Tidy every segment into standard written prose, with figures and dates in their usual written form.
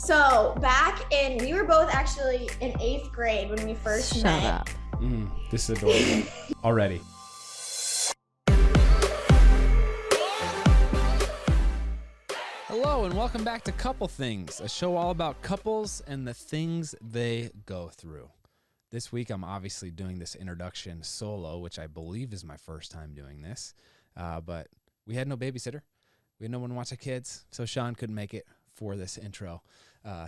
So we were both actually in 8th grade when we first met. Shut up. This is adorable already. Hello and welcome back to Couple Things, a show all about couples and the things they go through. This week I'm obviously doing this introduction solo, which I believe is my first time doing this, but we had no babysitter. We had no one to watch the kids, so Shawn couldn't make it for this intro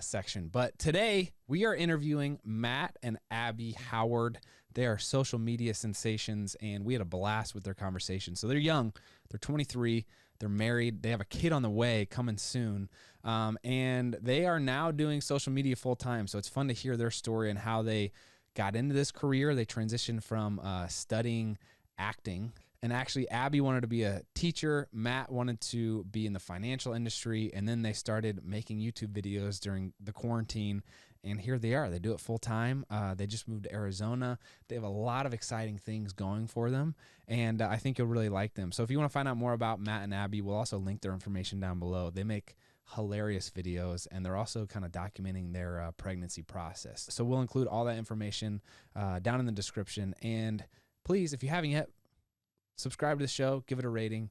section. But today we are interviewing Matt and Abby Howard. They are social media sensations, and we had a blast with their conversation. So they're young. They're 23. They're married. They have a kid on the way coming soon, and they are now doing social media full time. So it's fun to hear their story and how they got into this career. They transitioned from studying acting. And actually, Abby wanted to be a teacher. Matt wanted to be in the financial industry. And then they started making YouTube videos during the quarantine. And here they are. They do it full time. They just moved to Arizona. They have a lot of exciting things going for them. And I think you'll really like them. So if you want to find out more about Matt and Abby, we'll also link their information down below. They make hilarious videos, and they're also kind of documenting their pregnancy process. So we'll include all that information down in the description. And please, if you haven't yet, subscribe to the show, give it a rating.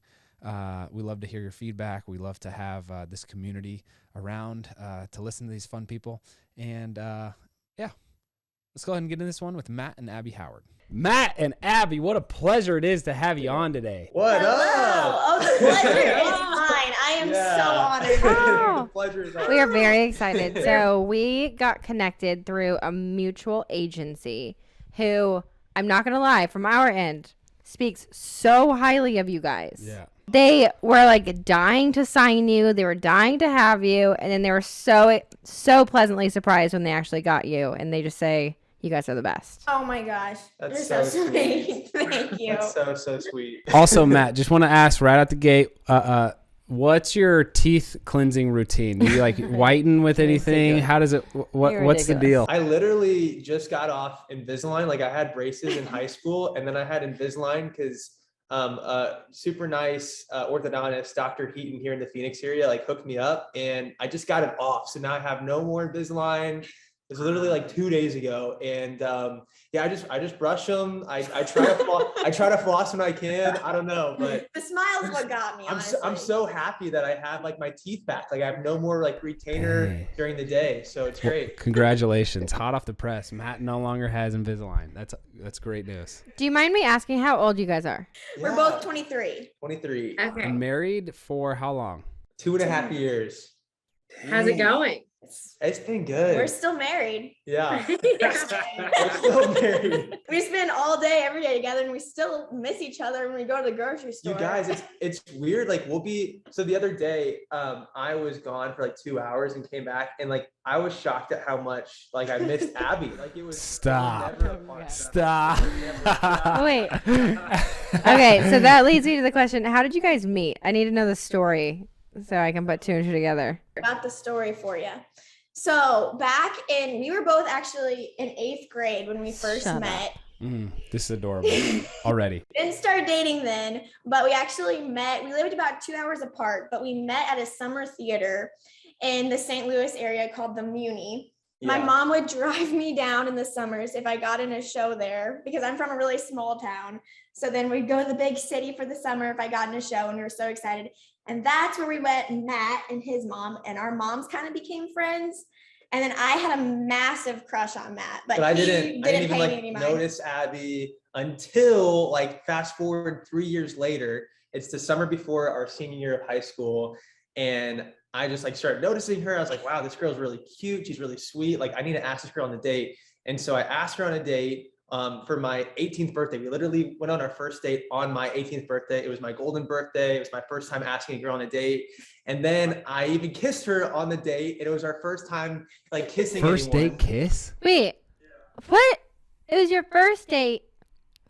We love to hear your feedback. We love to have this community around to listen to these fun people. And let's go ahead and get into this one with Matt and Abby Howard. Matt and Abby, what a pleasure it is to have you on today. What Hello. up? Oh, the pleasure is mine. I am so honored. The pleasure is ours. We are very excited. So we got connected through a mutual agency who, I'm not going to lie, from our end, speaks so highly of you guys. Yeah. They were like dying to sign you. They were dying to have you. And then they were so pleasantly surprised when they actually got you. And they just say, you guys are the best. Oh my gosh. That's You're so sweet. Thank you. That's so sweet. Also, Matt, just want to ask right out the gate, what's your teeth cleansing routine? Do you like whiten with anything? How does it, what's the deal? I literally just got off Invisalign. Like I had braces in high school, and then I had Invisalign because super nice orthodontist, Dr. Heaton here in the Phoenix area, like hooked me up, and I just got it off. So now I have no more Invisalign. It was literally like 2 days ago, and I just brush them. I try to floss when I can. I don't know, but The smile's what got me, honestly. I'm so happy that I have like my teeth back. Like I have no more like retainer during the day, so it's great. Congratulations, hot off the press. Matt no longer has Invisalign. That's great news. Do you mind me asking how old you guys are? We're both 23. 23. Okay. And married for how long? 2.5 years. How's it going? It's been good. We're still married. Yeah. We're still married. We spend all day, every day together, and we still miss each other when we go to the grocery store. You guys, it's weird. Like so the other day, I was gone for like 2 hours and came back, and like I was shocked at how much like I missed Abby. Like it was Stop. never a fun Stop. Oh, wait. Okay, so that leads me to the question, how did you guys meet? I need to know the story so I can put two and two together. About the story for you. So we were both actually in 8th grade when we first Shut met. This is adorable already. Didn't start dating then, but we actually met. We lived about 2 hours apart, but we met at a summer theater in the St. Louis area called the Muni. My Yeah. mom would drive me down in the summers if I got in a show there because I'm from a really small town. So then we'd go to the big city for the summer if I got in a show, and we were so excited. And that's where we met Matt and his mom, and our moms kind of became friends. And then I had a massive crush on Matt, but I he didn't pay even me like any mind. notice Abby until like fast forward 3 years later. It's the summer before our senior year of high school, and I just like started noticing her. I was like, wow, this girl's really cute. She's really sweet. Like I need to ask this girl on a date. And so I asked her on a date for my 18th birthday. We literally went on our first date on my 18th birthday. It was my golden birthday. It was my first time asking a girl on a date. And then I even kissed her on the date. And it was our first time like kissing First anyone. date kiss? Wait, what? It was your first date,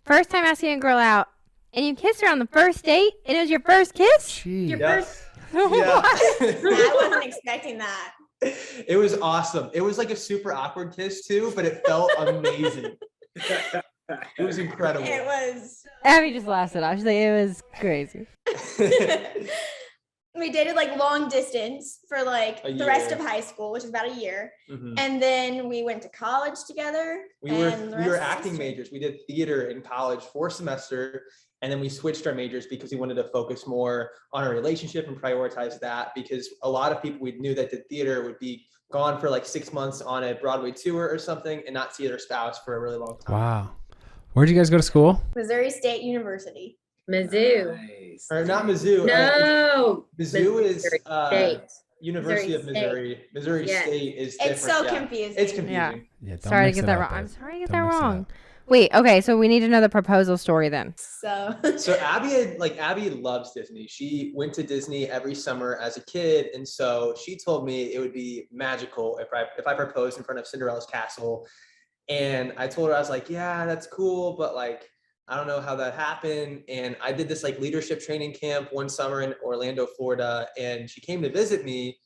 first time asking a girl out, and you kissed her on the first date, and it was your first kiss? Your Yeah. first. Yeah. I wasn't expecting that. It was awesome. It was like a super awkward kiss too, but it felt amazing. It was incredible. It was. Abby just laughed it off. She's like, it was crazy. we dated like long distance for like A the rest year. of high school, which is about a year. Mhm. And then we went to college together. We and the were rest is acting history. majors. We did theater in college for a semester, and then we switched our majors because we wanted to focus more on our relationship and prioritize that, because a lot of people we knew that did theater would be gone for like 6 months on a Broadway tour or something and not see their spouse for a really long time. Wow. Where'd you guys go to school? Missouri State University. Mizzou. Or not Mizzou. No. Mizzou is State. University of Missouri State. Missouri. Missouri Yes. State is different. It's so yeah. confusing. It's confusing. Yeah, don't Sorry to mix get it that up, wrong. babe. I'm sorry to get Don't that mix it wrong. up. Wait, okay, so we need to know the proposal story then. So So Abby loves Disney. She went to Disney every summer as a kid, and so she told me it would be magical if I proposed in front of Cinderella's castle. And I told her, I was like, yeah, that's cool, but like I don't know how that happened. And I did this like leadership training camp one summer in Orlando, Florida, and she came to visit me.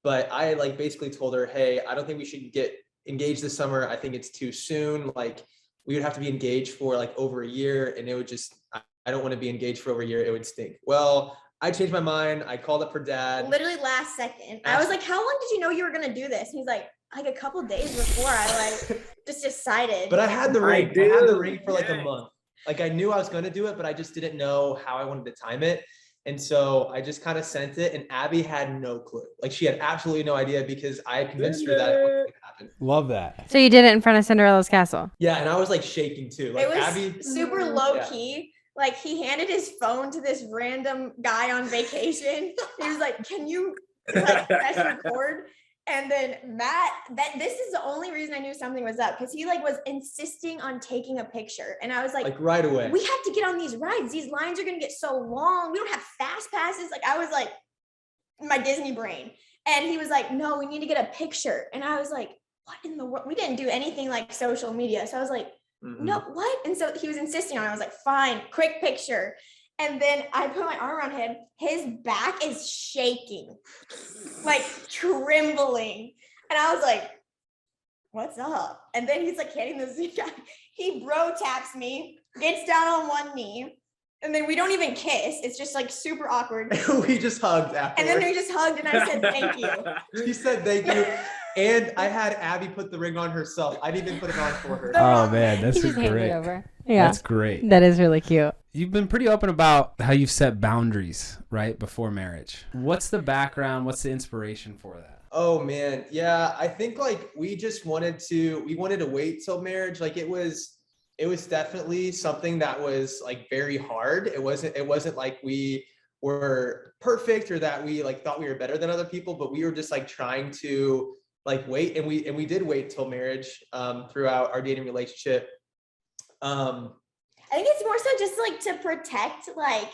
But I like basically told her, hey, I don't think we should get engaged this summer. I think it's too soon. Like we would have to be engaged for like over a year, and it would just I don't want to be engaged for over a year. It would stink. Well, I changed my mind. I called up her dad. literally last second, I was like, how long did you know you were gonna do this? And he's like a couple days before I like just decided. But I had the ring. I had do. the ring for like a month. Like I knew I was going to do it, but I just didn't know how I wanted to time it. And so I just kind of sent it, and Abby had no clue. Like she had absolutely no idea, because I had convinced her that it wasn't going to happen. Love that. So you did it in front of Cinderella's castle. Yeah, and I was like shaking too. Like it was Abby, super low key. Like he handed his phone to this random guy on vacation. He was like, can you like press record? And then Matt, this is the only reason I knew something was up, because he like was insisting on taking a picture. And I was like right away. we have to get on these rides. These lines are gonna get so long. We don't have fast passes. Like I was like my Disney brain. And he was like, no, we need to get a picture. And I was like, what in the world? We didn't do anything like social media. So I was like, no, what? And so he was insisting on it. I was like, fine, quick picture. And then I put my arm around him. His back is shaking, like trembling. And I was like, what's up? And then he's like handing this guy. He bro taps me, gets down on one knee. And then we don't even kiss. It's just like super awkward. We just hugged afterwards. And then we just hugged, and I said, thank you. She said thank you. And I had Abby put the ring on herself. I didn't even put it on for her. Oh man, that's He just handed great. it over. Yeah, That's great. that is really cute. You've been pretty open about how you've set boundaries, right, before marriage. What's the background? What's the inspiration for that? Oh man, yeah. I think like we wanted to wait till marriage. Like it was definitely something that was like very hard. It wasn't like we were perfect or that we like thought we were better than other people, but we were just like trying to like wait, and we did wait till marriage throughout our dating relationship. I think it's more so just like to protect like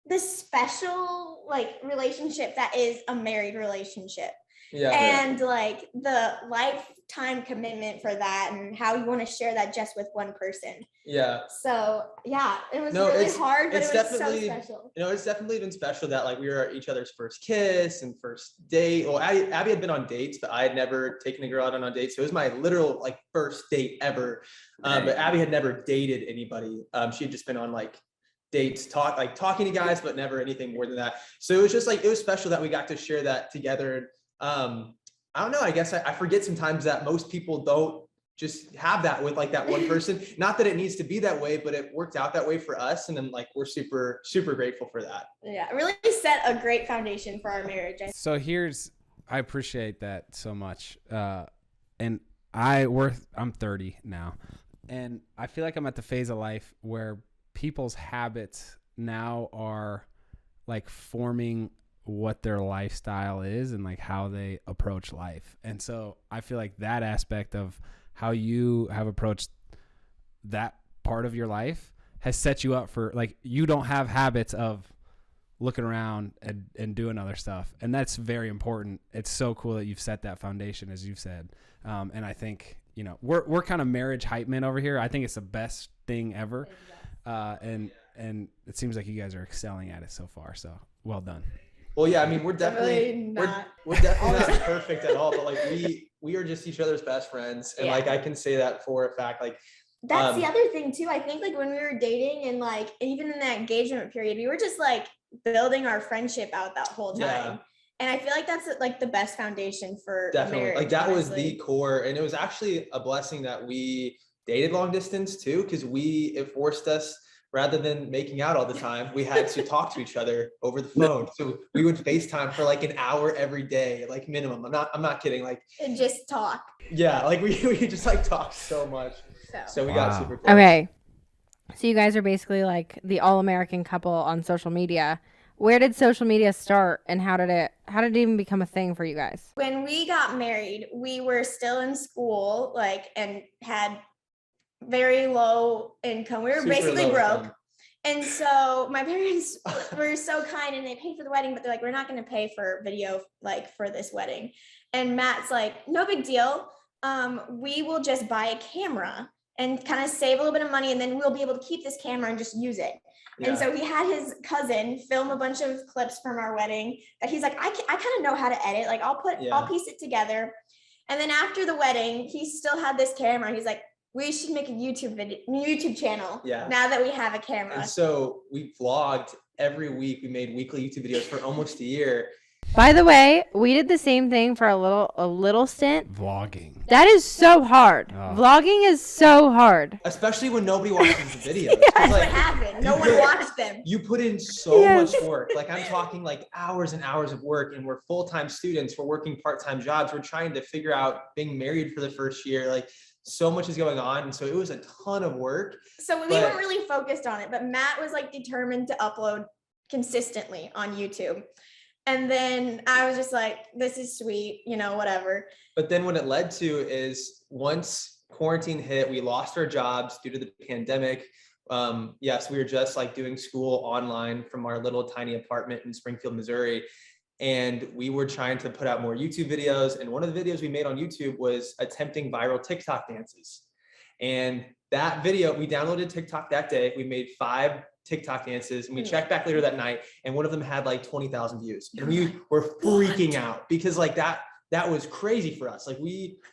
the special like relationship that is a married relationship. Yeah. And like the lifetime commitment for that, and how you want to share that just with one person. Yeah. So yeah, it was No, really it's- hard, but it's it was so definitely- special. You know, it's definitely been special that like we were each other's first kiss and first date. Well, Abby had been on dates, but I had never taken a girl out on dates. So it was my literal like first date ever. But Abby had never dated anybody. She had just been on like dates, talking to guys, but never anything more than that. So it was just like, it was special that we got to share that together. I don't know, I guess I forget sometimes that most people don't just have that with like that one person. Not that it needs to be that way, but it worked out that way for us. And then like, we're super, super grateful for that. Yeah, it really set a great foundation for our marriage. So I appreciate that so much. And I'm 30 now, and I feel like I'm at the phase of life where people's habits now are like forming what their lifestyle is and like how they approach life. And so I feel like that aspect of how you have approached that part of your life has set you up for like, you don't have habits of looking around and doing other stuff. And that's very important. It's so cool that you've set that foundation, as you've said. And I think, you know, we're kind of marriage hype men over here. I think it's the best thing ever. And it seems like you guys are excelling at it so far. So well done. Well, yeah, I mean, we're definitely we're definitely not perfect at all, but like we are just each other's best friends, and like I can say that for a fact. Like that's the other thing too. I think like when we were dating and like even in that engagement period, we were just like building our friendship out that whole time. Yeah. And I feel like that's like the best foundation for Definitely. marriage, Like that was honestly. the core. And it was actually a blessing that we dated long distance too, because it forced us, rather than making out all the time, we had to talk to each other over the phone. So we would FaceTime for like an hour every day, like minimum. I'm not kidding. Like, And just talk. yeah, like we just like talked so much. So we got Wow. super close. Okay. So you guys are basically like the all-American couple on social media. Where did social media start, and how did it even become a thing for you guys? When we got married, we were still in school, like, and had very low income. We were Super basically low broke. income. And so my parents were so kind, and they paid for the wedding, but they're like, we're not going to pay for video, like, for this wedding. And Matt's like, no big deal. We will just buy a camera and kind of save a little bit of money, and then we'll be able to keep this camera and just use it. Yeah. And so he had his cousin film a bunch of clips from our wedding that he's like, I kind of know how to edit. Like, I'll piece it together. And then after the wedding, he still had this camera. He's like, we should make a YouTube channel. Yeah. Now that we have a camera. And so we vlogged every week. We made weekly YouTube videos for almost a year. By the way, we did the same thing for a little stint. Vlogging. That is so hard. Oh. Vlogging is so hard. Especially when nobody watches the videos. 'Cause, That's like, what happened. No you one put- watched them. You put in so Yes. much work. Like I'm talking like hours and hours of work, and we're full-time students. We're working part-time jobs. We're trying to figure out being married for the first year. Like so much is going on. And so it was a ton of work. So we weren't really focused on it, but Matt was like determined to upload consistently on YouTube. And then I was just like, this is sweet, whatever. But then what it led to is once quarantine hit, we lost our jobs due to the pandemic. Yes, we were just like doing school online from our little tiny apartment in Springfield, Missouri. And we were trying to put out more YouTube videos. And one of the videos we made on YouTube was attempting viral TikTok dances. And that video, we downloaded TikTok that day. We made 5 TikTok dances, and we checked back later that night, and one of them had like 20,000 views. And we were freaking out because like that was crazy for us. Like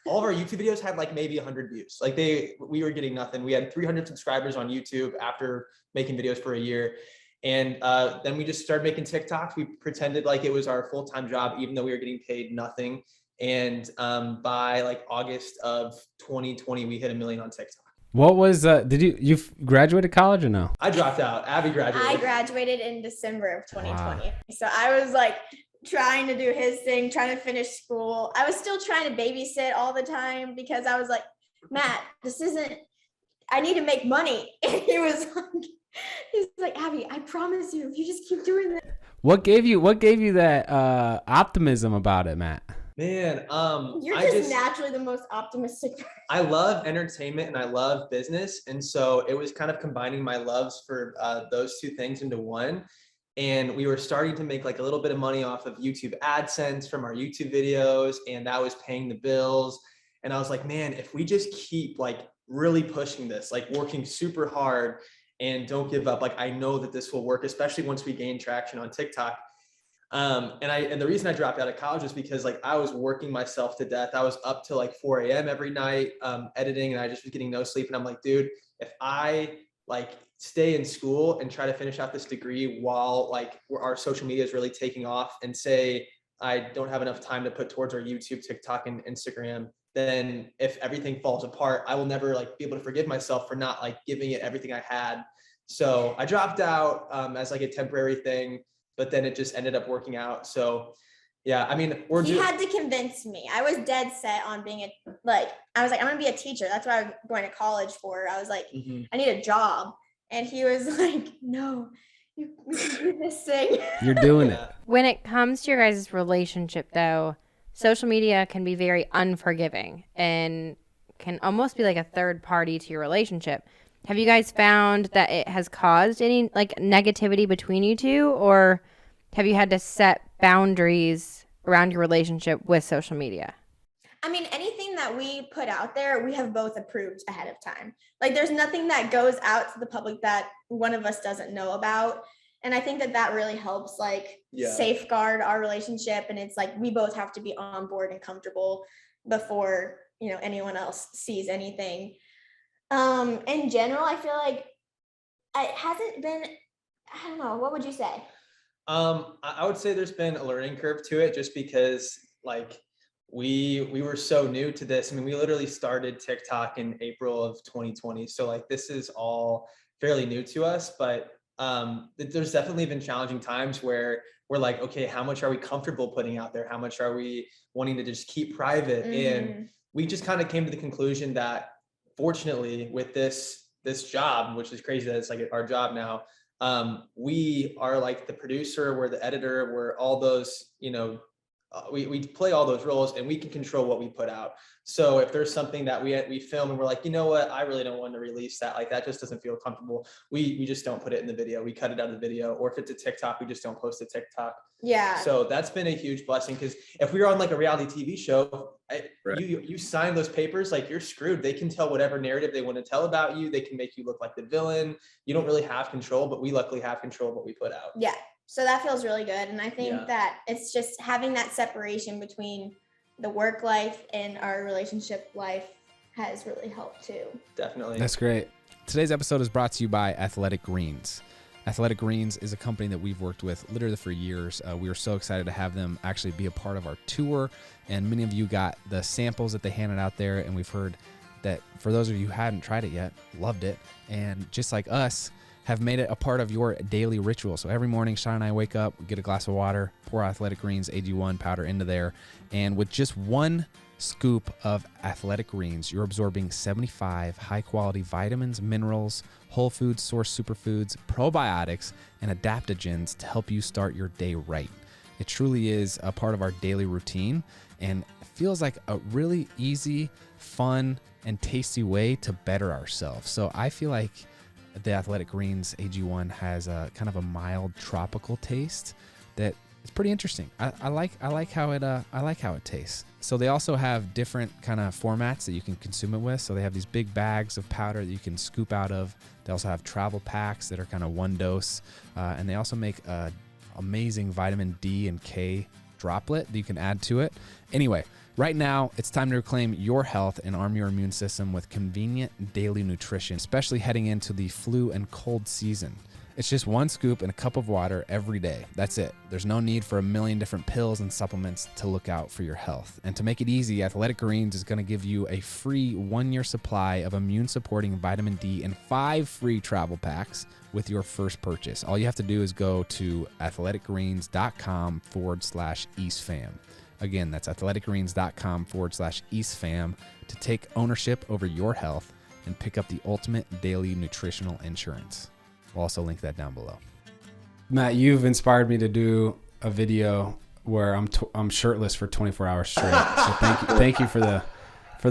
all of our YouTube videos had like maybe 100 views. Like we were getting nothing. We had 300 subscribers on YouTube after making videos for a year. And then we just started making TikToks. We pretended like it was our full-time job, even though we were getting paid nothing. And by like August of 2020, we hit 1 million on TikTok. What was did you graduated college or no? I dropped out. Abby graduated. I graduated in December of 2020. Wow. So I was like trying to do his thing, trying to finish school. I was still trying to babysit all the time because I was like, Matt, I need to make money. And he's like, Abby, I promise you, if you just keep doing that. What gave you that optimism about it, Matt? Man, you're just naturally the most optimistic person. I love entertainment and I love business. And so it was kind of combining my loves for those two things into one. And we were starting to make like a little bit of money off of YouTube AdSense from our YouTube videos. And that was paying the bills. And I was like, man, if we just keep like really pushing this, like working super hard and don't give up, like I know that this will work, especially once we gain traction on TikTok. And the reason I dropped out of college was because like I was working myself to death. I was up till like 4 a.m. every night editing, and I just was getting no sleep. And I'm like, dude, if I like stay in school and try to finish out this degree while like our social media is really taking off, and say I don't have enough time to put towards our YouTube, TikTok, and Instagram, then if everything falls apart, I will never like be able to forgive myself for not like giving it everything I had. So I dropped out as like a temporary thing. But then it just ended up working out. So yeah, I mean, he had to convince me. I was dead set on being I was like, I'm going to be a teacher. That's what I was going to college for. I was like, I need a job. And he was like, no, you can do this thing. You're doing it. When it comes to your guys' relationship, though, social media can be very unforgiving and can almost be like a third party to your relationship. Have you guys found that it has caused any like negativity between you two, or have you had to set boundaries around your relationship with social media? I mean, anything that we put out there, we have both approved ahead of time. Like there's nothing that goes out to the public that one of us doesn't know about. And I think that really helps safeguard our relationship. And it's like, we both have to be on board and comfortable before, anyone else sees anything. In general, I feel like it hasn't been, I don't know, what would you say? I would say there's been a learning curve to it just because like we were so new to this. I mean, we literally started TikTok in April of 2020. So like this is all fairly new to us, but there's definitely been challenging times where we're like, okay, how much are we comfortable putting out there? How much are we wanting to just keep private? And we just kind of came to the conclusion that fortunately with this job, which is crazy that it's like our job now, we are like the producer, we're the editor, we're all those, we play all those roles and we can control what we put out. So if there's something that we film and we're like, you know what, I really don't want to release that. Like that just doesn't feel comfortable. We just don't put it in the video. We cut it out of the video. Or if it's a TikTok, we just don't post a TikTok. Yeah. So that's been a huge blessing because if we were on like a reality TV show, Right. you sign those papers, like you're screwed. They can tell whatever narrative they want to tell about you. They can make you look like the villain. You don't really have control, but we luckily have control of what we put out. Yeah. So that feels really good. And I think Yeah. that it's just having that separation between the work life and our relationship life has really helped too. Definitely. That's great. Today's episode is brought to you by Athletic Greens. Athletic Greens is a company that we've worked with literally for years. We were so excited to have them actually be a part of our tour, and many of you got the samples that they handed out there, and we've heard that for those of you who hadn't tried it yet, loved it, and just like us, have made it a part of your daily ritual. So every morning, Shawn and I wake up, get a glass of water, pour Athletic Greens AG1 powder into there, and with just one scoop of Athletic Greens, you're absorbing 75 high-quality vitamins, minerals, whole food source superfoods, probiotics, and adaptogens to help you start your day right. It truly is a part of our daily routine and feels like a really easy, fun, and tasty way to better ourselves. So I feel like the Athletic Greens AG1 has a kind of a mild tropical taste that is pretty interesting. I like how it tastes. So they also have different kind of formats that you can consume it with. So they have these big bags of powder that you can scoop out of. They also have travel packs that are kind of one dose, and they also make a amazing vitamin D and K droplet that you can add to it. Anyway, right now, it's time to reclaim your health and arm your immune system with convenient daily nutrition, especially heading into the flu and cold season. It's just one scoop in a cup of water every day. That's it. There's no need for a million different pills and supplements to look out for your health. And to make it easy, Athletic Greens is going to give you a free 1-year supply of immune-supporting vitamin D and 5 free travel packs with your first purchase. All you have to do is go to athleticgreens.com/EastFam. Again, that's athleticgreens.com/EastFam to take ownership over your health and pick up the ultimate daily nutritional insurance. We'll also link that down below. Matt, you've inspired me to do a video where I'm shirtless for 24 hours straight. So thank you for the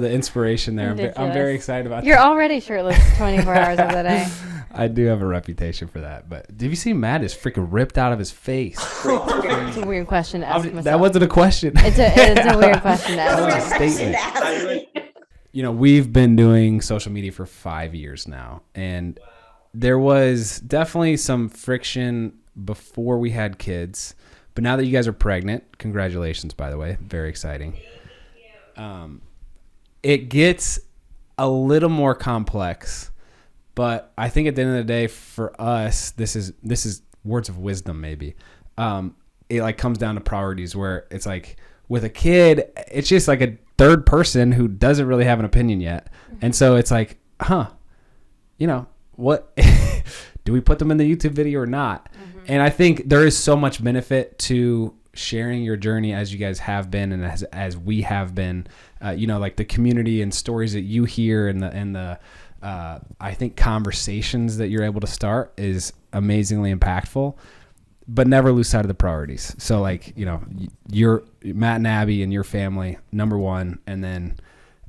inspiration there. I'm very excited about You're that. already shirtless 24 hours of the day. I do have a reputation for that. But did you see Matt is freaking ripped out of his face? It's a weird question to ask myself. That wasn't a question. It's a weird question to That ask. was a statement. We've been doing social media for 5 years now, and there was definitely some friction before we had kids, but now that you guys are pregnant, congratulations, by the way, very exciting. It gets a little more complex, but I think at the end of the day, for us, this is words of wisdom. Maybe it like comes down to priorities, where it's like with a kid, it's just like a third person who doesn't really have an opinion yet, and so it's like, what do we put them in the YouTube video or not? And I think there is so much benefit to sharing your journey as you guys have been, and as we have been, like the community and stories that you hear, and the I think conversations that you're able to start is amazingly impactful, but never lose sight of the priorities. So like, you're Matt and Abby and your family, number one. And then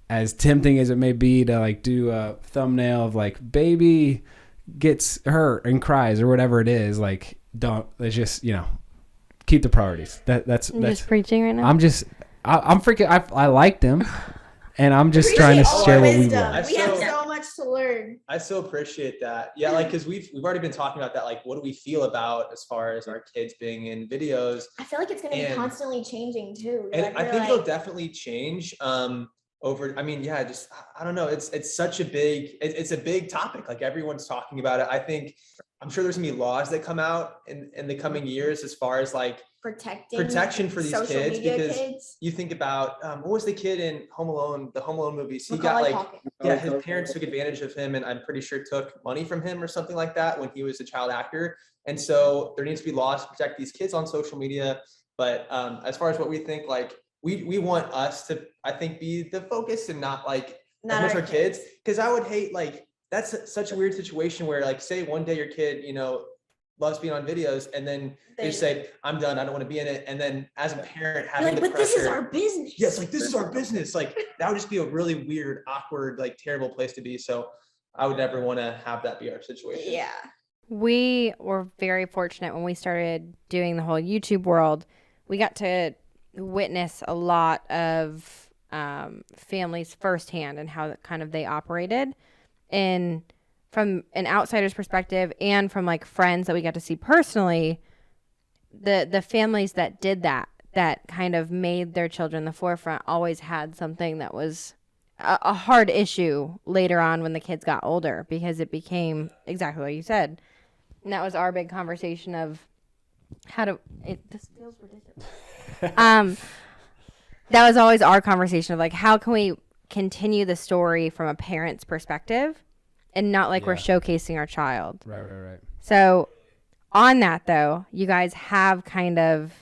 as tempting as it may be to like do a thumbnail of like baby gets hurt and cries or whatever it is, like let's just, keep the priorities. That's just preaching right now. I'm freaking, I liked them, and I'm just trying to share what we learned. We have so much to learn. I so appreciate that. Yeah, like because we've already been talking about that. Like, what do we feel about as far as our kids being in videos? I feel like it's going to be constantly changing too. And I think it'll definitely change. over, I mean, yeah, just, I don't know. It's such a it's a big topic. Like everyone's talking about it. I'm sure there's gonna be laws that come out in the coming years as far as like protection for these social kids, media because kids. you think about what was the kid in Home Alone, the Home Alone movies? He got Macaulay like, Culkin. yeah, his parents took advantage of him, and I'm pretty sure took money from him or something like that when he was a child actor. And so there needs to be laws to protect these kids on social media. But as far as what we think, like we want us to, I think, be the focus and not like Not as much our our kids, because I would hate, like, that's such a weird situation where, like, say one day your kid, loves being on videos, and then they just say, I'm done, I don't want to be in it. And then as a parent You're having like, the but this is pressure, our business. yes, like, this is our business. Like, that would just be a really weird, awkward, like, terrible place to be. So I would never want to have that be our situation. Yeah. We were very fortunate when we started doing the whole YouTube world. We got to witness a lot of families firsthand and how kind of they operated, and from an outsider's perspective and from like friends that we got to see personally, the families that did that kind of made their children the forefront always had something that was a hard issue later on when the kids got older, because it became exactly what you said. And that was our big conversation of how to, this feels ridiculous. That was always our conversation of like, how can we continue the story from a parent's perspective and not like we're showcasing our child. Right. So on that though, you guys have kind of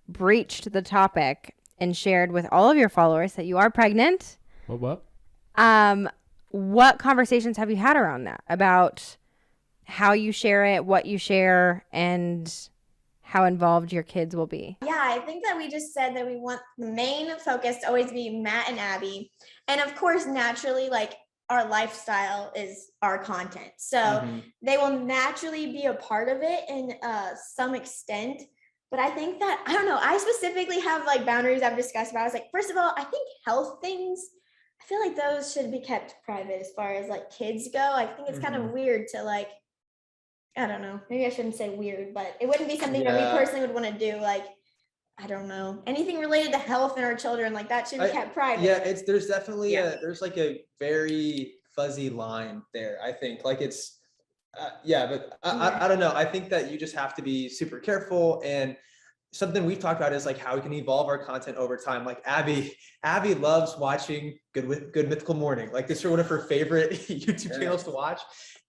breached the topic and shared with all of your followers that you are pregnant. What? What conversations have you had around that about how you share it, what you share, and how involved your kids will be? Yeah, I think that we just said that we want the main focus to always be Matt and Abby. And of course, naturally, like our lifestyle is our content. So they will naturally be a part of it in some extent. But I think that, I don't know, I specifically have like boundaries I've discussed about. I was like, first of all, I think health things, I feel like those should be kept private as far as like kids go. I think it's kind of weird to like, I don't know, maybe I shouldn't say weird, but it wouldn't be something that we personally would want to do. Like, I don't know, anything related to health in our children, like that should be kept private. Yeah, there's definitely there's like a very fuzzy line there. I think like it's, but I don't know. I think that you just have to be super careful, and something we've talked about is like how we can evolve our content over time. Like Abby loves watching Good Mythical Morning. Like this is one of her favorite YouTube channels to watch.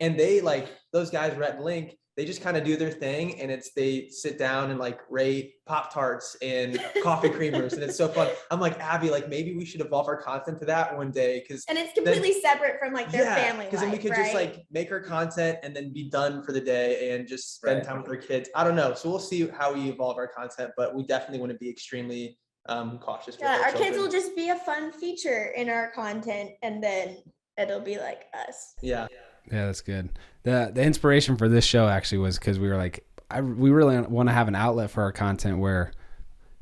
And they like those guys, Rhett and Link, they just kind of do their thing, and they sit down and like rate Pop-Tarts and coffee creamers, and it's so fun. I'm like, Abby, like maybe we should evolve our content to that one day, and it's completely separate from like their family life. Because then we could just like make our content and then be done for the day and just spend time with our kids. I don't know. So we'll see how we evolve our content, but we definitely want to be extremely cautious. Yeah, our kids will just be a fun feature in our content, and then it'll be like us. Yeah, that's good. The inspiration for this show actually was because we were like, we really want to have an outlet for our content where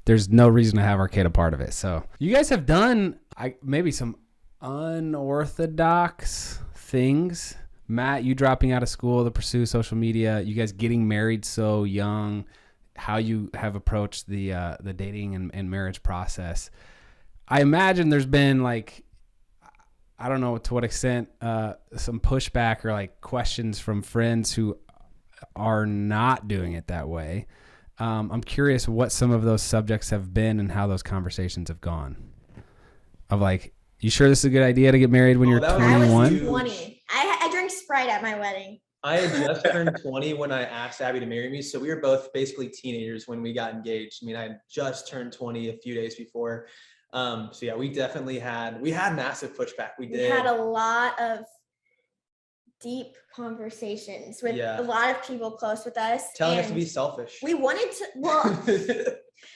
there's no reason to have our kid a part of it. So you guys have done maybe some unorthodox things. Matt, you dropping out of school to pursue social media, you guys getting married so young, how you have approached the dating and marriage process. I imagine there's been like, I don't know to what extent, some pushback or like questions from friends who are not doing it that way. I'm curious what some of those subjects have been and how those conversations have gone. Of like, you sure this is a good idea to get married when you're 21? I was 20. I drank Sprite at my wedding. I had just turned 20 when I asked Abby to marry me. So we were both basically teenagers when we got engaged. I mean, I had just turned 20 a few days before. So yeah, we definitely had massive pushback. We had a lot of deep conversations with a lot of people close with us. Telling us to be selfish. We wanted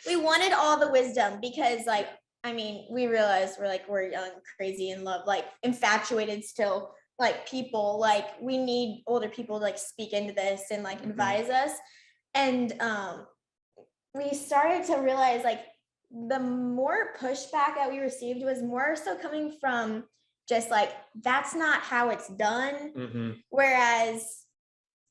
we wanted all the wisdom because like, I mean, we realized we're young, crazy in love, like infatuated still, like people, like we need older people to like speak into this and like advise us. And we started to realize like the more pushback that we received was more so coming from just like, that's not how it's done. Whereas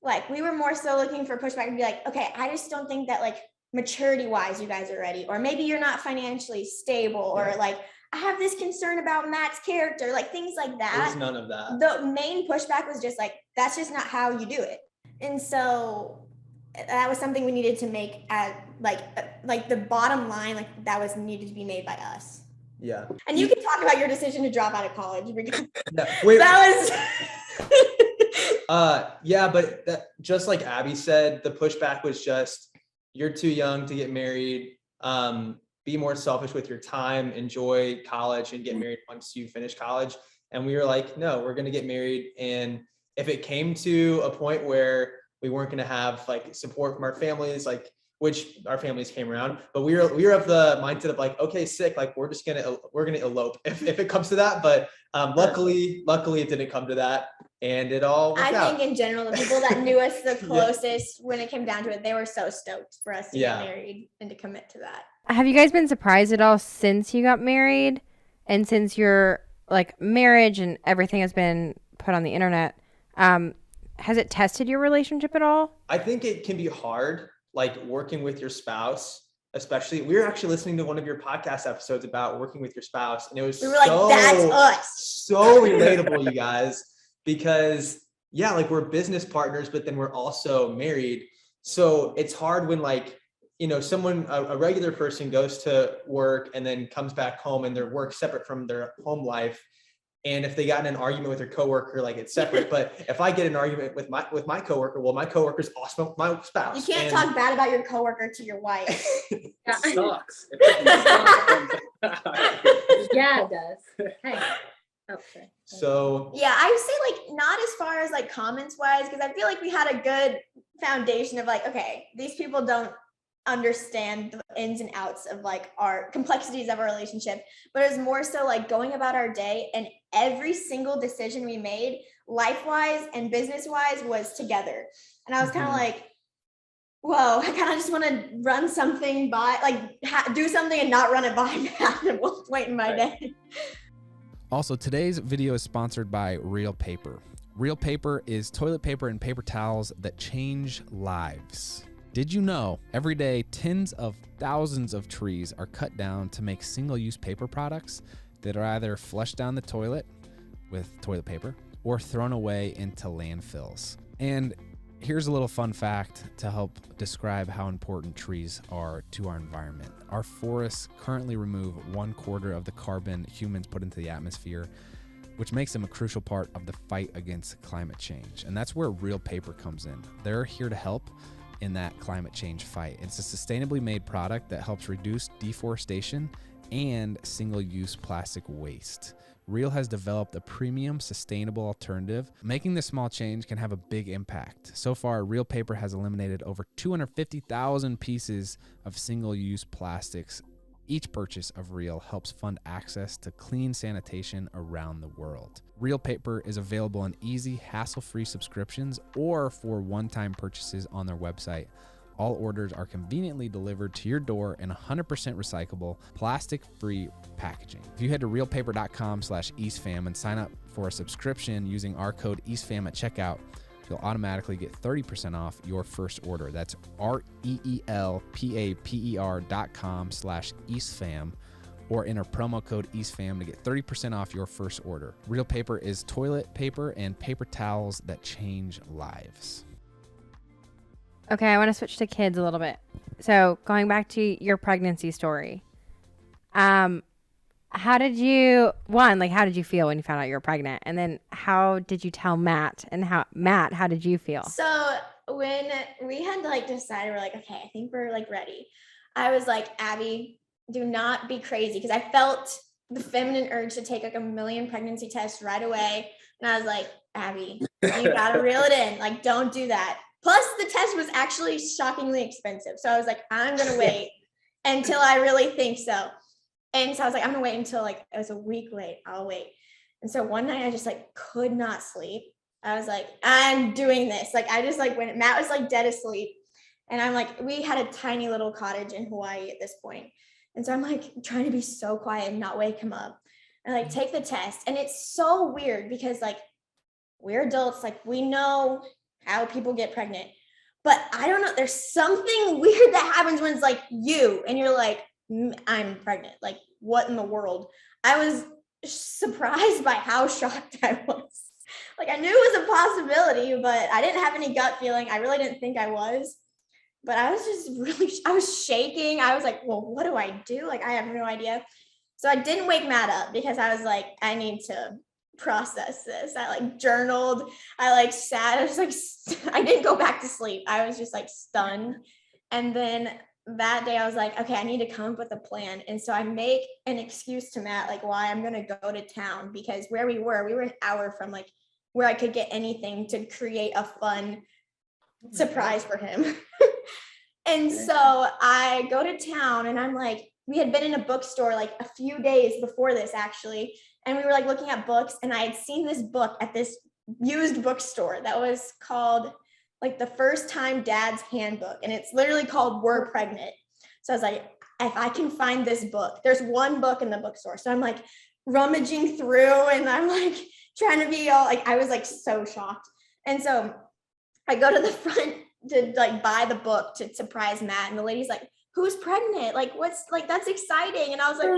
like we were more so looking for pushback and be like, okay, I just don't think that like maturity wise you guys are ready, or maybe you're not financially stable, or like I have this concern about Matt's character, like things like There's that. none of that. The main pushback was just like, that's just not how you do it. And so that was something we needed to make at like the bottom line, like that was needed to be made by us. Yeah. And you can talk about your decision to drop out of college because Wait, that was yeah, but just like Abby said, the pushback was just, you're too young to get married. Be more selfish with your time, enjoy college and get married once you finish college. And we were like, no, we're going to get married. And if it came to a point where we weren't going to have like support from our families, like, which our families came around, but we were of the mindset of like, okay, sick, like we're going to elope if it comes to that. But luckily it didn't come to that, and it all worked out. I think in general, the people that knew us the closest when it came down to it, they were so stoked for us to get married and to commit to that. Have you guys been surprised at all since you got married and since your like marriage and everything has been put on the internet? Has it tested your relationship at all? I think it can be hard, like working with your spouse, especially. We were actually listening to one of your podcast episodes about working with your spouse, and it was like, that's us. So relatable, you guys, because yeah, like we're business partners, but then we're also married. So it's hard when like, you know, someone, a regular person goes to work and then comes back home and their work separate from their home life. And if they got in an argument with their coworker, like it's separate. But if I get an argument with my coworker, well, my coworker's also my spouse. You can't talk bad about your coworker to your wife. It sucks. Yeah, it does. Hey. Okay. So yeah, I would say like not as far as like comments wise, because I feel like we had a good foundation of like, okay, these people don't understand the ins and outs of like our complexities of our relationship, but it was more so like going about our day, and every single decision we made life wise and business wise was together. And I was kind of like, whoa, I kind of just want to run something by, like do something and not run it by Matt at one point in my day. Also, today's video is sponsored by Real Paper. Real Paper is toilet paper and paper towels that change lives. Did you know every day tens of thousands of trees are cut down to make single-use paper products that are either flushed down the toilet with toilet paper or thrown away into landfills? And here's a little fun fact to help describe how important trees are to our environment. Our forests currently remove 1/4 of the carbon humans put into the atmosphere, which makes them a crucial part of the fight against climate change. And that's where Real Paper comes in. They're here to help in that climate change fight. It's a sustainably made product that helps reduce deforestation and single-use plastic waste. Real has developed a premium, sustainable alternative. Making this small change can have a big impact. So far, Real Paper has eliminated over 250,000 pieces of single-use plastics. Each purchase of Real helps fund access to clean sanitation around the world. Real Paper is available in easy, hassle-free subscriptions or for one-time purchases on their website. All orders are conveniently delivered to your door in 100% recyclable, plastic-free packaging. If you head to realpaper.com/EastFam and sign up for a subscription using our code EastFam at checkout, you'll automatically get 30% off your first order. That's REELPAPER.com/EastFam, or enter promo code EastFam to get 30% off your first order. Real Paper is toilet paper and paper towels that change lives. Okay, I want to switch to kids a little bit. So going back to your pregnancy story, how did you feel when you found out you were pregnant? And then how did you tell Matt? And how did you feel? So when we had like decided, we're like, okay, I think we're like ready. I was like, Abby, do not be crazy. Because I felt the feminine urge to take like 1 million pregnancy tests right away. And I was like, Abby, you gotta reel it in. Like, don't do that. Plus the test was actually shockingly expensive. So I was like, I'm going to wait until I really think so. And so I was like, I'm going to wait until like, it was a week late. I'll wait. And so one night I just like could not sleep. I was like, I'm doing this. Like, I just like when Matt was like dead asleep, and I'm like, we had a tiny little cottage in Hawaii at this point. And so I'm like trying to be so quiet and not wake him up and like take the test. And it's so weird because like we're adults, like we know how people get pregnant, but I don't know, there's something weird that happens when it's like you and you're like, I'm pregnant, like what in the world? I was surprised by how shocked I was. Like I knew it was a possibility, but I didn't have any gut feeling. I really didn't think I was. But I was just really, I was shaking. I was like, well, what do I do? Like, I have no idea. So I didn't wake Matt up because I was like, I need to process this. I like journaled. I like sat. I was like, I didn't go back to sleep. I was just like stunned. And then that day I was like, okay, I need to come up with a plan. And so I make an excuse to Matt, like why I'm going to go to town, because where we were an hour from like where I could get anything to create a fun surprise for him. And so I go to town and I'm like, we had been in a bookstore like a few days before this actually. And we were like looking at books, and I had seen this book at this used bookstore that was called like The First Time Dad's Handbook. And it's literally called We're Pregnant. So I was like, if I can find this book, there's one book in the bookstore. So I'm like rummaging through and I'm like trying to be all like, I was like so shocked. And so I go to the front to like buy the book to surprise Matt. And the lady's like, who's pregnant? Like, what's like, that's exciting. And I was like,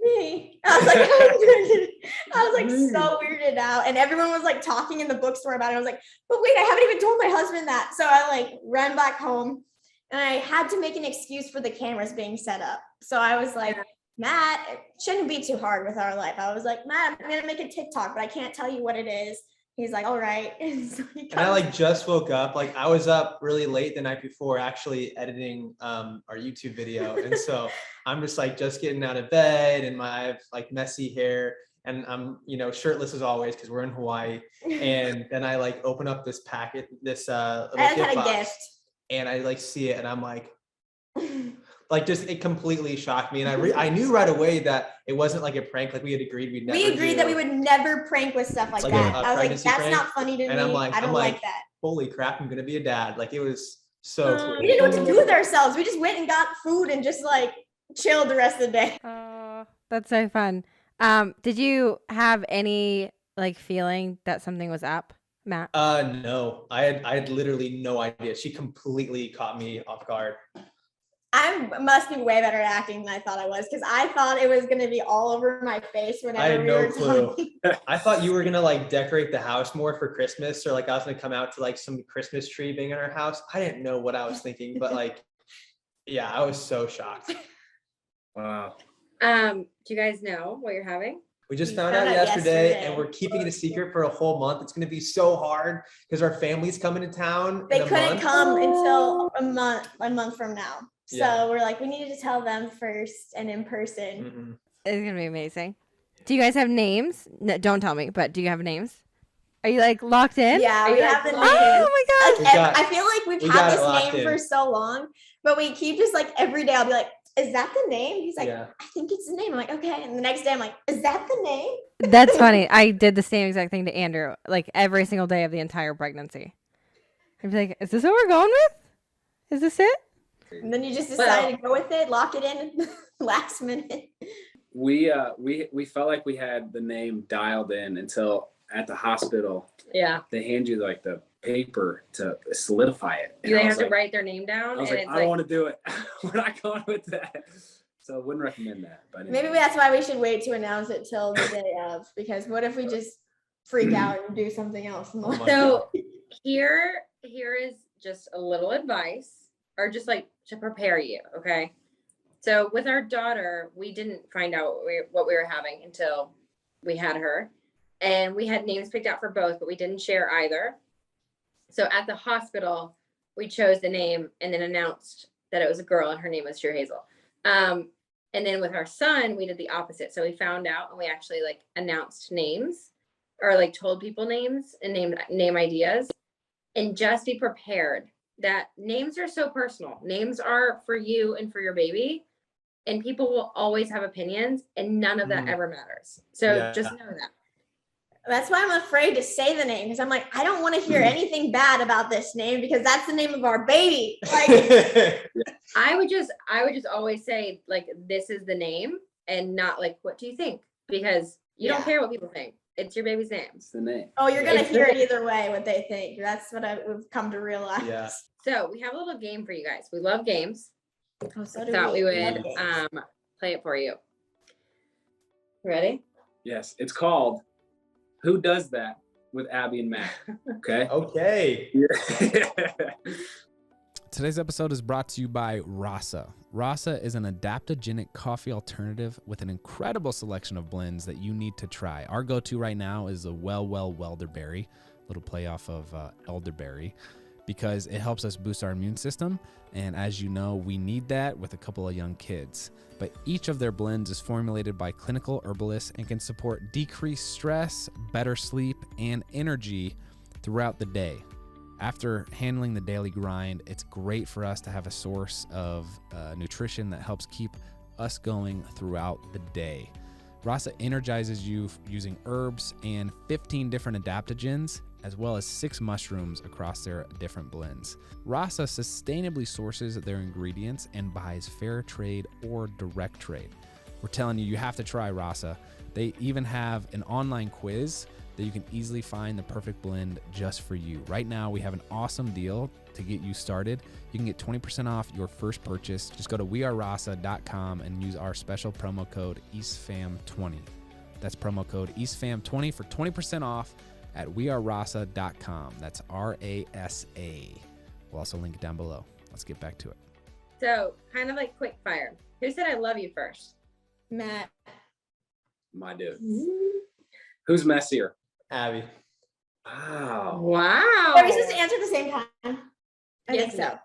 me. I was like, I was like so weirded out. And everyone was like talking in the bookstore about it. I was like, but wait, I haven't even told my husband that. So I like ran back home and I had to make an excuse for the cameras being set up. So I was like, Matt, it shouldn't be too hard with our life. I was like, Matt, I'm going to make a TikTok, but I can't tell you what it is. He's like, all right. And so and I like just woke up. Like I was up really late the night before actually editing our YouTube video. And so I'm just like just getting out of bed, and I have like messy hair, and I'm, you know, shirtless as always because we're in Hawaii. And then I like open up this packet, this little I gift had a box, gift. and I like see it and I'm like just it completely shocked me. And I knew right away that it wasn't like a prank. Like we had agreed we'd never We agreed that we would never prank with stuff like Like that. a I was like, pregnancy that's prank? not funny to And me. I'm like, I don't like that. holy crap, I'm gonna be a dad. Like it was so cool. We didn't know what to do with ourselves. We just went and got food and just like chilled the rest of the day. Oh, that's so fun. Did you have any like feeling that something was up, Matt? No, I had literally no idea. She completely caught me off guard. I must be way better at acting than I thought I was, because I thought it was going to be all over my face whenever I had we no were clue. talking. I thought you were gonna like decorate the house more for Christmas, or like I was gonna come out to like some Christmas tree being in our house. I didn't know what I was thinking, but like, yeah, I was so shocked. Wow. Do you guys know what you're having? We just We found found out out yesterday, yesterday. and we're keeping it a secret for a whole month. It's gonna be so hard because our family's coming to town. They in a couldn't month. come until a month from now. So Yeah. we're like, we needed to tell them first and in person. Mm-mm. It's gonna be amazing. Do you guys have names? No, don't tell me, but do you have names? Are you like locked in? Yeah, Are we you have the like, name. Oh my We gosh. got- I feel like we we've got had it this locked name in. for so long, but we keep just like every day I'll be like, is that the name? He's like, Yeah. I think it's the name. I'm like, okay. And the next day I'm like, is that the name? That's funny. I did the same exact thing to Andrew, like every single day of the entire pregnancy. I'd be like, is this what we're going with? Is this it? And then you just decide to go with it, lock it in last minute. We felt like we had the name dialed in until at the hospital Yeah. they hand you like the paper to solidify it. Do they I have was to like, write their name down? I was And like, it's I don't want to do it. We're not going with that. So I wouldn't recommend that. But Maybe that's why we should wait to announce it till the day of, because what if we just freak out and do something else? Oh my So here is just a little advice, or just like to prepare you, okay? So with our daughter, we didn't find out what we were having until we had her, and we had names picked out for both, but we didn't share either. So at the hospital, we chose the name and then announced that it was a girl and her name was Sheer Hazel. And then with our son, we did the opposite. So we found out and we actually like announced names, or like told people names and name ideas. And just be prepared that names are so personal. Names are for you and for your baby, and people will always have opinions, and none of that ever matters. So Yeah. just know that. That's why I'm afraid to say the name, because I'm like, I don't want to hear anything bad about this name, because that's the name of our baby. Like, I would just always say like, this is the name, and not like, what do you think? Because you don't Yeah. care what people think. It's your baby's name. It's the name. oh, you're gonna It's hear it the- either way what they think. That's what we've come to realize. Yeah. So we have a little game for you guys. We love games. Oh, so do Thought we Love would games. play it for you. Ready? Yes, it's called Who Does That with Abby and Matt. Okay. Okay. Yeah. Today's episode is brought to you by Rasa. Rasa is an adaptogenic coffee alternative with an incredible selection of blends that you need to try. Our go-to right now is a Welderberry, little play off of elderberry, because it helps us boost our immune system. And as you know, we need that with a couple of young kids. But each of their blends is formulated by clinical herbalists and can support decreased stress, better sleep, and energy throughout the day. After handling the daily grind, it's great for us to have a source of nutrition that helps keep us going throughout the day. Rasa energizes you using herbs and 15 different adaptogens, as well as 6 mushrooms across their different blends. Rasa sustainably sources their ingredients and buys fair trade or direct trade. We're telling you, you have to try Rasa. They even have an online quiz that you can easily find the perfect blend just for you. Right now, we have an awesome deal to get you started. You can get 20% off your first purchase. Just go to wearerasa.com and use our special promo code EastFam20. That's promo code EastFam20 for 20% off at wearerasa.com. That's RASA. We'll also link it down below. Let's get back to it. So, kind of like quick fire. Who said I love you first? Matt. My dude. Who's messier? Abby. Wow. Wow. Are we supposed to answer at the same time? I Yes, think so.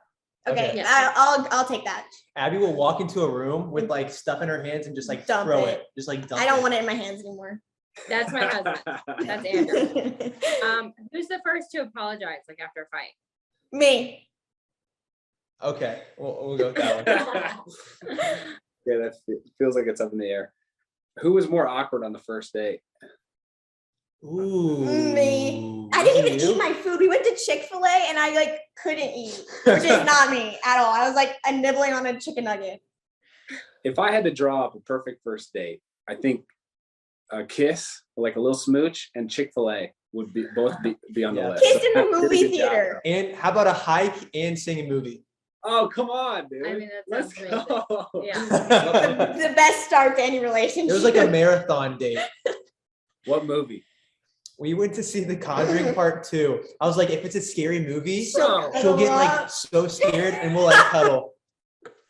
Okay. Okay, Yeah. I'll take that. Abby will walk into a room with like stuff in her hands and just like Dump throw it. it. Just like dump I don't want it in my hands anymore. That's my husband. That's Andrew. Who's the first to apologize like after a fight? Me. Okay, we'll go with that one. Yeah, that feels like it's up in the air. Who was more awkward on the first date? Ooh. Me. I didn't even eat my food. We went to Chick-fil-A and I like couldn't eat, which is not me at all. I was like nibbling on a chicken nugget. If I had to draw up a perfect first date, I think a kiss, like a little smooch, and Chick-fil-A would both be on the Yeah. list. Kiss in the Did a movie good job, theater. And how about a hike and sing a movie? Oh, come on, dude. I mean, that Let's sounds amazing. go. Yeah. The best start to any relationship. It was like a marathon date. What movie? We went to see The Conjuring Part 2. I was like, if it's a scary movie, So- she'll get like so scared and we'll like cuddle.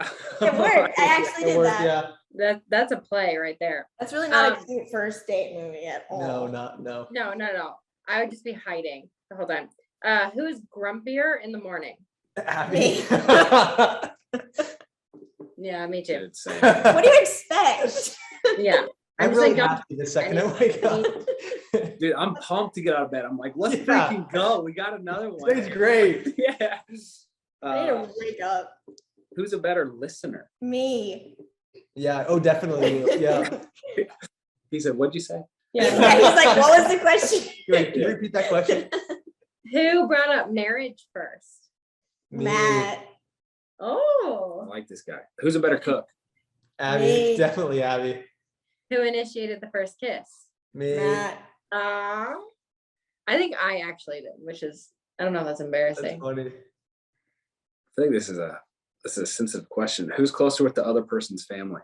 It worked. I actually It did worked, that. yeah. That's a play right there. That's really not a cute first date movie at all. No. No. I would just be hiding the whole time. Who's grumpier in the morning? Abby. Yeah, me too. Good say. What do you expect? Yeah. I'm just really like, don't happy the second I wake up. Dude, I'm pumped to get out of bed. I'm like, let's Yeah. freaking go. We got another one. Today's great. Yeah. I need to wake up. Who's a better listener? Me. Yeah. Oh, definitely. you. Yeah. He said, what'd you say? Yeah, he's like, what was the question? Wait, can you repeat that question? Who brought up marriage first? Me. Matt. I Oh. like this guy. Who's a better cook? Abby. Me. Definitely Abby. Who initiated the first kiss? Me. Matt. I think I actually did, which is, I don't know if that's That's embarrassing. funny. I think this is a sensitive question. Who's closer with the other person's family?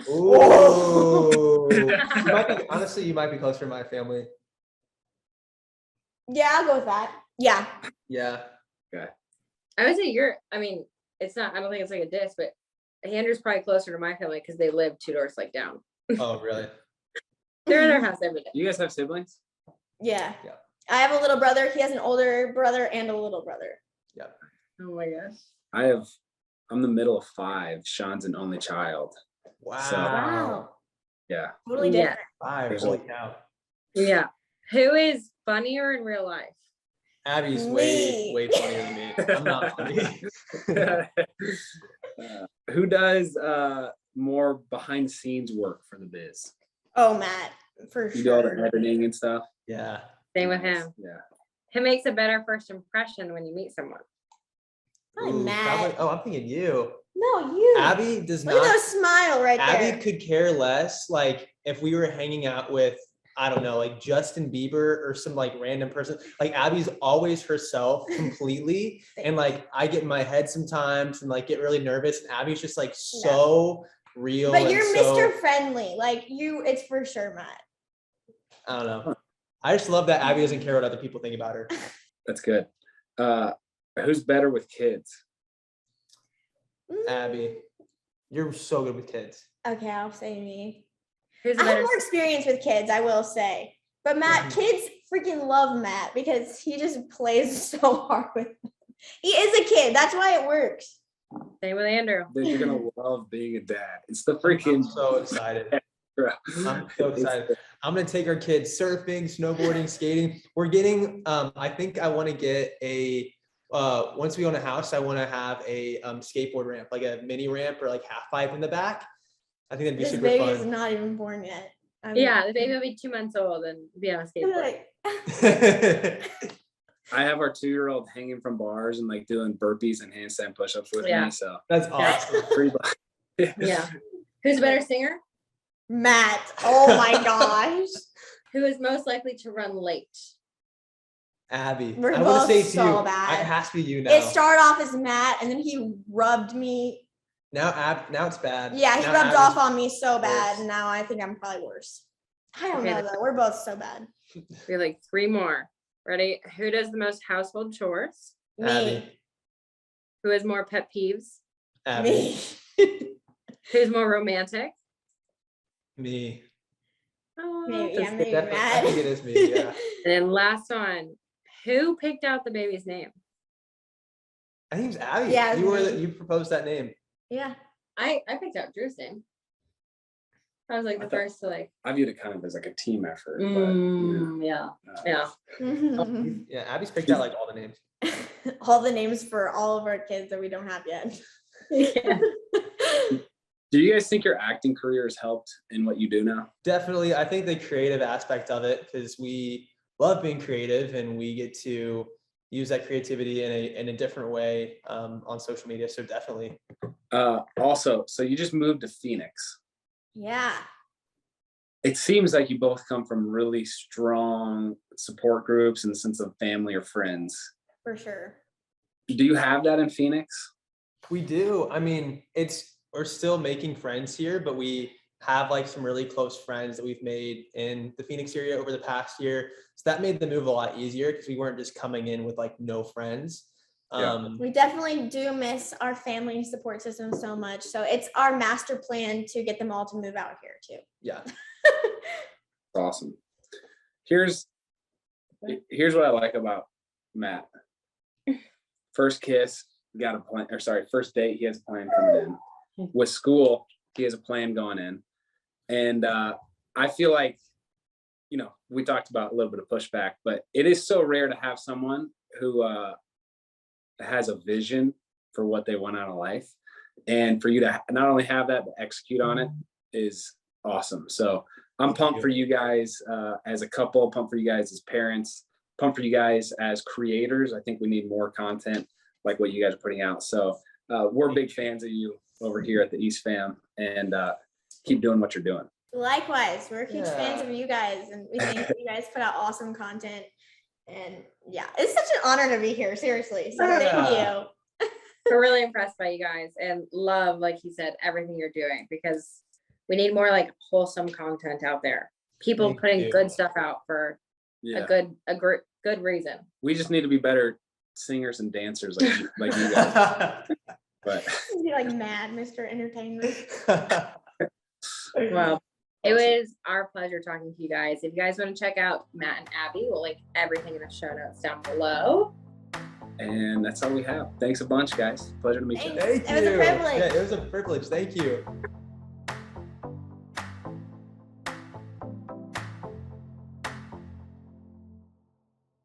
Ooh. Honestly, you might be closer to my family. Yeah, I'll go with that. Yeah. Yeah. I would say it's not, I don't think it's like a diss, but Andrew's probably closer to my family because they live 2 doors like down. Oh, really? They're in our house every day. You guys have siblings? Yeah. Yeah. I have a little brother. He has an older brother and a little brother. Oh my gosh. I'm the middle of 5. Sean's an only child. Wow. Wow. Yeah. Totally Yeah. different. 5. There's Holy cow. Yeah. Who is funnier in real life? Abby's Me. way funnier than me. I'm not funny. Who does more behind the scenes work for the biz? Oh, Matt, for You do all the sure. editing and stuff? Yeah. Same with him. Yeah. Who makes a better first impression when you meet someone? Probably Ooh, Matt. probably- oh, I'm thinking you. No, you. Abby does Look at not. those smile right Abby there. could care less. Like if we were hanging out with, I don't know, like Justin Bieber or some like random person. Like Abby's always herself completely. And like I get in my head sometimes and like get really nervous. And Abby's just like so real. But and you're so, Mr. Friendly. Like it's for sure, Matt. I don't know. I just love that Abby doesn't care what other people think about her. That's good. Who's better with kids? Abby, you're so good with kids. Okay, I'll say me. Who's I have better? more experience with kids, I will say. But Matt, kids freaking love Matt because he just plays so hard with them. He is a kid. That's why it works. Same with Andrew. Dude, you're gonna love being a dad. It's the I'm freaking. so excited. I'm so excited. I'm gonna take our kids surfing, snowboarding, skating. We're getting. I think I want to get a. Once we own a house, I want to have a skateboard ramp, like a mini ramp or like half pipe in the back. I think that'd be This super baby fun. is not even born yet. Yeah, the baby will be 2 months old and be on a skateboard. Like, I have our 2-year-old hanging from bars and like doing burpees and handstand push-ups with Yeah. me. So That's awesome. Yeah. Who's a better singer? Matt. Oh my gosh. Who is most likely to run late? Abby, We're I want both to say it's so you. bad. It has to be you now. It started off as Matt and then he rubbed me. Now it's bad. Yeah, he Now rubbed Abby's off on me so bad. worse. And now I think I'm probably worse. I don't Okay, know though. We're both so bad. We have like 3 more. Ready? Who does the most household chores? Me. Abby. Who has more pet peeves? Abby. Me. Who's more romantic? Me. Oh, Maybe, that's yeah, maybe Definitely. I Matt. think it is me. Yeah. And then last one. Who picked out the baby's name? I think it's Abby. Yeah, You proposed that name. Yeah. I picked out Drew's name. I was like the I thought- first to like. I viewed it kind of as like a team effort. But, you Yeah. know, Yeah. Yeah, Abby's picked out like all the names. All the names for all of our kids that we don't have yet. Yeah. Do you guys think your acting career has helped in what you do now? Definitely, I think the creative aspect of it, because we love being creative and we get to use that creativity in a different way on social media. So definitely. Also, so you just moved to Phoenix. Yeah. It seems like you both come from really strong support groups and sense of family or friends. For sure. Do you have that in Phoenix? We do. I mean, we're still making friends here, but we have like some really close friends that we've made in the Phoenix area over the past year. So that made the move a lot easier because we weren't just coming in with like no friends. Yeah. We definitely do miss our family support system so much. So it's our master plan to get them all to move out here too. Yeah. Awesome. Here's what I like about Matt. First kiss, got a plan, or sorry, first date, he has a plan coming in. With school, he has a plan going in. And I feel like, we talked about a little bit of pushback, but it is so rare to have someone who has a vision for what they want out of life. And for you to not only have that, but execute on it is awesome. So I'm pumped for you guys as a couple, pumped for you guys as parents, pumped for you guys as creators. I think we need more content like what you guys are putting out. So we're big fans of you over here at the East Fam, and keep doing what you're doing. Likewise, we're huge Yeah. fans of you guys, and we think that you guys put out awesome content. And yeah, it's such an honor to be here. Seriously, so thank Yeah. you. We're really impressed by you guys and love, like he said, everything you're doing because we need more like wholesome content out there. People Thank putting you. good stuff out for Yeah. a good reason. We just need to be better singers and dancers like you guys. But You're like mad, Mr. Entertainment. Well, it was our pleasure talking to you guys. If you guys want to check out Matt and Abby, we'll link everything in the show notes down below. and that's all we have. Thanks a bunch, guys. Pleasure to meet you. Thanks. Thank It was a you. privilege. Yeah, it was a privilege. Thank you.